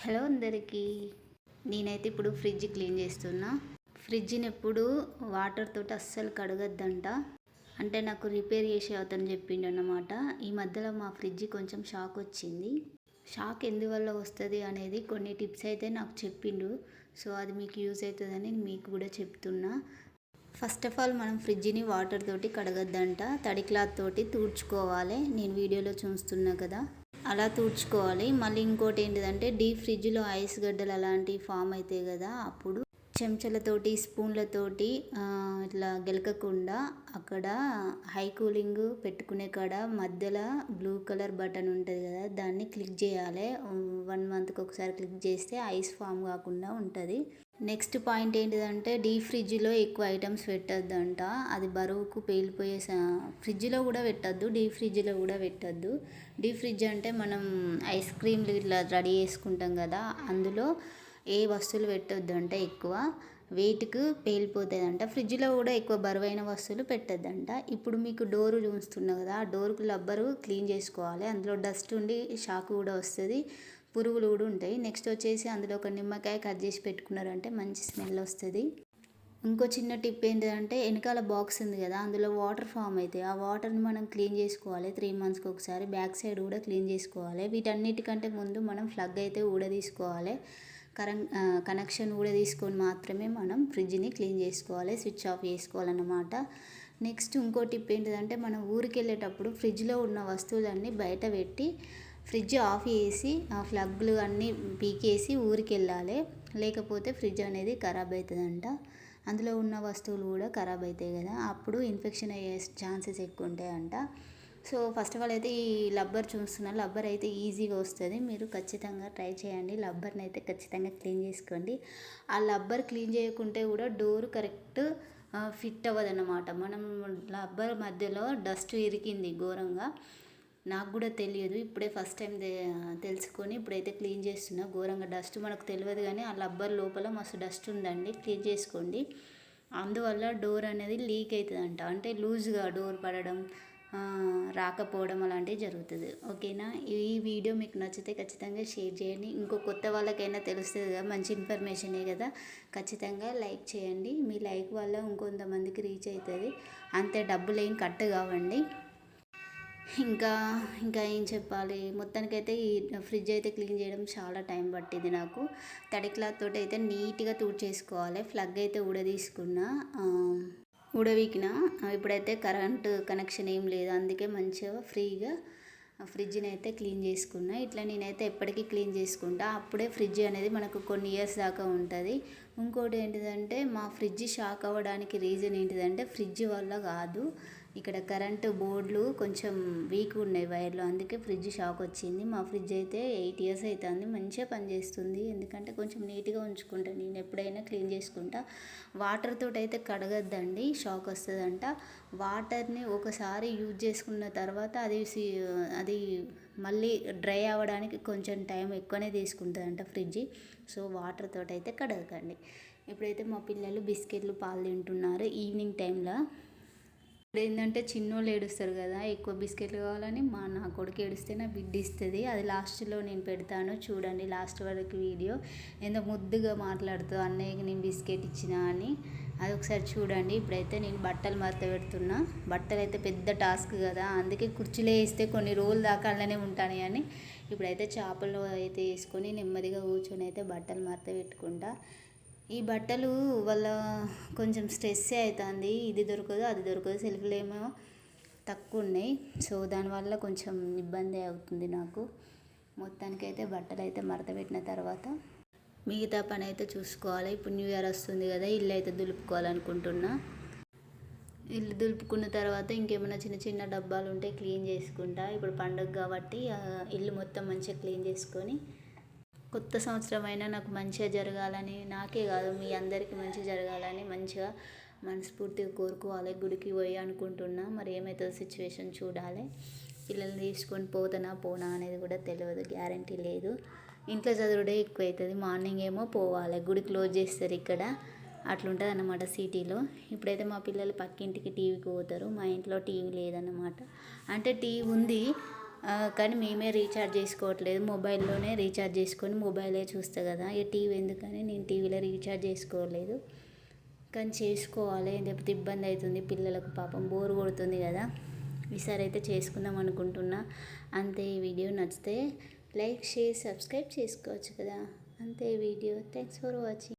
Hello అందరికీ. నేనైతే ఇప్పుడు ఫ్రిడ్జ్ క్లీన్ చేస్తున్నా. ఫ్రిడ్జ్ని ఎప్పుడు వాటర్ తోటి అస్సలు కడగద్దంట. అంటే నాకు రిపేర్ చేసే అతను చెప్పిండు అన్నమాట. ఈ మధ్యలో మా ఫ్రిడ్జ్ కొంచెం షాక్ వచ్చింది. షాక్ ఎందువల్ల వస్తుంది అనేది కొన్ని టిప్స్ అయితే నాకు చెప్పిండు. సో అది మీకు యూజ్ అవుతుందని మీకు కూడా చెప్తున్నా. ఫస్ట్ ఆఫ్ ఆల్ మనం ఫ్రిడ్జ్ని వాటర్ తోటి కడగద్దంట. తడి క్లాత్ తోటి తుడుచుకోవాలి. నేను వీడియోలో చూస్తున్నా కదా, అలా తుడుచుకోవాలి. మళ్ళీ ఇంకోటి ఏంటిదంటే డీప్ ఫ్రిడ్జ్లో ఐస్ గడ్డలు అలాంటివి ఫామ్ అవుతాయి కదా, అప్పుడు చెంచాలతోటి స్పూన్లతోటి ఇట్లా గెలకకుండా అక్కడ హై కూలింగ్ పెట్టుకునే కాడ మధ్యలో బ్లూ కలర్ బటన్ ఉంటుంది కదా, దాన్ని క్లిక్ చేయాలి. 1 మంత్కి ఒకసారి క్లిక్ చేస్తే ఐస్ ఫామ్ కాకుండా ఉంటుంది. నెక్స్ట్ పాయింట్ ఏంటిదంటే డీప్ ఫ్రిడ్జ్లో ఎక్కువ ఐటమ్స్ పెట్టద్దంట. అది బరువుకు పేలిపోయే ఫ్రిడ్జ్లో కూడా పెట్టద్దు, డీప్ ఫ్రిడ్జ్లో కూడా పెట్టద్దు. డీప్ ఫ్రిడ్జ్ అంటే మనం ఐస్ క్రీమ్లు ఇట్లా రెడీ చేసుకుంటాం కదా, అందులో ఏ వస్తువులు పెట్టొద్దు అంటే ఎక్కువ వెయిట్కు పేలిపోతుందంట. ఫ్రిడ్జ్లో కూడా ఎక్కువ బరువైన వస్తువులు పెట్టద్దంట. ఇప్పుడు మీకు డోరు చూస్తున్నా కదా, ఆ డోర్కు రబ్బరు క్లీన్ చేసుకోవాలి. అందులో డస్ట్ ఉండి షాక్ కూడా వస్తుంది, పురుగులు కూడా ఉంటాయి. నెక్స్ట్ వచ్చేసి అందులో ఒక నిమ్మకాయ కట్ చేసి పెట్టుకున్నారంటే మంచి స్మెల్ వస్తుంది. ఇంకో చిన్న టిప్ ఏంటంటే వెనకాల బాక్స్ ఉంది కదా, అందులో వాటర్ ఫామ్ అవుతాయి. ఆ వాటర్ని మనం క్లీన్ చేసుకోవాలి 3 మంత్స్కి ఒకసారి. బ్యాక్ సైడ్ కూడా క్లీన్ చేసుకోవాలి. వీటన్నిటికంటే ముందు మనం ప్లగ్ అయితే ఊడదీసుకోవాలి. కనెక్షన్ ఊడదీసుకొని మాత్రమే మనం ఫ్రిడ్జ్ని క్లీన్ చేసుకోవాలి, స్విచ్ ఆఫ్ చేసుకోవాలన్నమాట. నెక్స్ట్ ఇంకో టిప్ ఏంటిదంటే మనం ఊరికి వెళ్ళేటప్పుడు ఫ్రిడ్జ్లో ఉన్న వస్తువులన్నీ బయట పెట్టి ఫ్రిడ్జ్ ఆఫ్ చేసి ఆ ప్లగ్లు అన్నీ పీకేసి ఊరికి వెళ్ళాలి. లేకపోతే ఫ్రిడ్జ్ అనేది ఖరాబ్ అవుతుందంట. అందులో ఉన్న వస్తువులు కూడా ఖరాబ్ అవుతాయి కదా, అప్పుడు ఇన్ఫెక్షన్ అయ్యే ఛాన్సెస్ ఎక్కువ ఉంటాయంట. సో ఫస్ట్ ఆఫ్ ఆల్ అయితే ఈ రబ్బర్ చూస్తున్నా, రబ్బర్ అయితే ఈజీగా వస్తుంది. మీరు ఖచ్చితంగా ట్రై చేయండి. రబ్బర్ని అయితే ఖచ్చితంగా క్లీన్ చేసుకోండి. ఆ రబ్బర్ క్లీన్ చేయకుంటే కూడా డోర్ కరెక్ట్ ఫిట్ అవ్వదన్నమాట. మనం రబ్బర్ మధ్యలో డస్ట్ ఇరికింది ఘోరంగా. నాకు కూడా తెలియదు, ఇప్పుడే ఫస్ట్ టైం తెలుసుకొని ఇప్పుడైతే క్లీన్ చేస్తున్నా. ఘోరంగా డస్ట్ మనకు తెలియదు కానీ ఆ రబ్బర్ లోపల మస్తు డస్ట్ ఉందండి. క్లీన్ చేసుకోండి. అందువల్ల డోర్ అనేది లీక్ అవుతుందంట. అంటే లూజ్గా డోర్ పడడం, రాకపోవడం అలాంటివి జరుగుతుంది. ఓకేనా. ఈ వీడియో మీకు నచ్చితే ఖచ్చితంగా షేర్ చేయండి. ఇంకో కొత్త వాళ్ళకైనా తెలుస్తుంది కదా, మంచి ఇన్ఫర్మేషనే కదా, ఖచ్చితంగా లైక్ చేయండి. మీ లైక్ వల్ల ఇంకొంతమందికి రీచ్ అవుతుంది. అంతే, డబ్బులు ఏం కట్ కావండి. ఇంకా ఇంకా ఏం చెప్పాలి, మొత్తానికైతే ఈ ఫ్రిడ్జ్ అయితే క్లీన్ చేయడం చాలా టైం పట్టింది నాకు. తడి క్లాత్ తోటి అయితే నీట్గా తుడిచేసుకోవాలి. ప్లగ్ అయితే ఊడదీసుకున్నా, ఊడవీకిన. ఇప్పుడైతే కరెంటు కనెక్షన్ ఏం లేదు, అందుకే మంచిగా ఫ్రీగా ఫ్రిడ్జ్ని అయితే క్లీన్ చేసుకున్నా. ఇట్లా నేనైతే ఎప్పటికీ క్లీన్ చేసుకుంటా. అప్పుడే ఫ్రిడ్జ్ అనేది మనకు కొన్ని ఇయర్స్ దాకా ఉంటుంది. ఇంకోటి ఏంటిదంటే మా ఫ్రిడ్జ్ షాక్ అవ్వడానికి రీజన్ ఏంటిదంటే ఫ్రిడ్జ్ వల్ల కాదు, ఇక్కడ కరెంటు బోర్డులు కొంచెం వీక్ ఉన్నాయి వైర్లు, అందుకే ఫ్రిడ్జ్ షాక్ వచ్చింది. మా ఫ్రిడ్జ్ అయితే 8 years అవుతుంది, మంచిగా పనిచేస్తుంది. ఎందుకంటే కొంచెం నీట్గా ఉంచుకుంటా, నేను ఎప్పుడైనా క్లీన్ చేసుకుంటా. వాటర్ తోటి అయితే కడగద్దండి, షాక్ వస్తుందంట. వాటర్ని ఒకసారి యూజ్ చేసుకున్న తర్వాత అది మళ్ళీ డ్రై అవ్వడానికి కొంచెం టైం ఎక్కువనే తీసుకుంటుందంట ఫ్రిడ్జ్. సో వాటర్ తోటి అయితే కడగకండి. ఇప్పుడైతే మా పిల్లలు బిస్కెట్లు పాలు తింటున్నారు ఈవినింగ్ టైంలో. ఇప్పుడు ఏంటంటే చిన్నోళ్ళు ఏడుస్తారు కదా, ఎక్కువ బిస్కెట్లు కావాలని. నా కొడుకు ఏడిస్తే నా బిడ్డ ఇస్తుంది. అది లాస్ట్లో నేను పెడతాను చూడండి, లాస్ట్ వరకు వీడియో. ఎంత ముద్దుగా మాట్లాడుతూ అన్నయ్యకి నేను బిస్కెట్ ఇచ్చిన అని, అది ఒకసారి చూడండి. ఇప్పుడైతే నేను బట్టలు మడత పెడుతున్నా. బట్టలు అయితే పెద్ద టాస్క్ కదా, అందుకే కుర్చీలో వేస్తే కొన్ని రోజుల దాకా అలానే ఉంటాను. అని ఇప్పుడైతే చేపలు అయితే వేసుకొని నెమ్మదిగా కూర్చొని అయితే బట్టలు మడత పెట్టుకుంటా. ఈ బట్టలు వల్ల కొంచెం స్ట్రెస్ అవుతుంది, ఇది దొరకదు అది దొరకదు, సెల్ఫ్లు ఏమో తక్కువ ఉన్నాయి. సో దానివల్ల కొంచెం ఇబ్బంది అవుతుంది నాకు. మొత్తానికైతే బట్టలు అయితే మడత పెట్టిన తర్వాత మిగతా పని అయితే చూసుకోవాలి. ఇప్పుడు న్యూ ఇయర్ వస్తుంది కదా, ఇల్లు అయితే దులుపుకోవాలనుకుంటున్నా. ఇల్లు దులుపుకున్న తర్వాత ఇంకేమైనా చిన్న చిన్న డబ్బాలు ఉంటే క్లీన్ చేసుకుంటా. ఇప్పుడు పండుగ కాబట్టి ఇల్లు మొత్తం మంచిగా క్లీన్ చేసుకొని, కొత్త సంవత్సరం అయినా నాకు మంచిగా జరగాలని, నాకే కాదు మీ అందరికీ మంచిగా జరగాలని మంచిగా మనస్ఫూర్తిగా కోరుకోవాలి. గుడికి పోయి అనుకుంటున్నా, మరి ఏమవుతుందో సిచ్యువేషన్ చూడాలి. పిల్లల్ని తీసుకొని పోనా అనేది కూడా తెలియదు, గ్యారంటీ లేదు. ఇంట్లో చదువుడే ఎక్కువ అవుతుంది. మార్నింగ్ ఏమో పోవాలి, గుడి క్లోజ్ చేస్తారు ఇక్కడ, అట్లుంటుంది అన్నమాట సిటీలో. ఇప్పుడైతే మా పిల్లలు పక్కింటికి టీవీకి పోతారు, మా ఇంట్లో టీవీ లేదన్నమాట. అంటే టీవీ ఉంది కానీ మేమే రీఛార్జ్ చేసుకోవట్లేదు, మొబైల్లోనే రీఛార్జ్ చేసుకొని మొబైలే చూస్తా కదా, ఈ టీవీ ఎందుకని నేను టీవీలో రీఛార్జ్ చేసుకోలేదు. కానీ చేసుకోవాలి, లేకపోతే ఇబ్బంది అవుతుంది పిల్లలకు, పాపం బోర్ కొడుతుంది కదా. ఈసారి అయితే చేసుకుందాం అనుకుంటున్నా. అంతే. ఈ వీడియో నచ్చితే లైక్, షేర్, సబ్స్క్రైబ్ చేసుకోవచ్చు కదా. అంతే వీడియో. Thanks for watching.